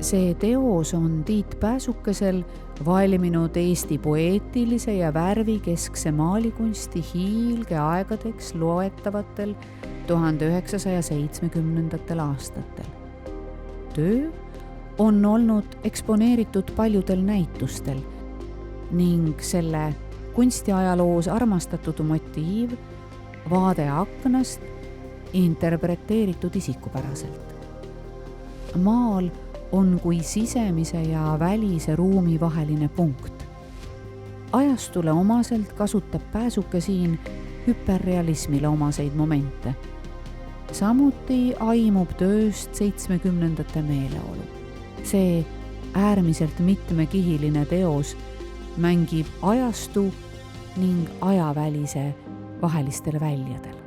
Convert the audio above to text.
See teos on Tiit Pääsukesel valminud Eesti poeetilise ja värvikeskse maalikunsti hiilgeaegadeks loetavatel 1970. aastatel. Töö on olnud eksponeeritud paljudel näitustel ning selle kunstiajaloos armastatud motiiv, vaade aknast, interpreteeritud isikupäraselt. Maal on kui sisemise ja välise ruumi vaheline punkt. Ajastule omaselt kasutab Pääsuke siin hüperrealismile omaseid momente. Samuti aimub tööst 70. meeleolu. See äärmiselt mitmekihiline teos mängib ajastu ning ajavälise vahelistel väljadel.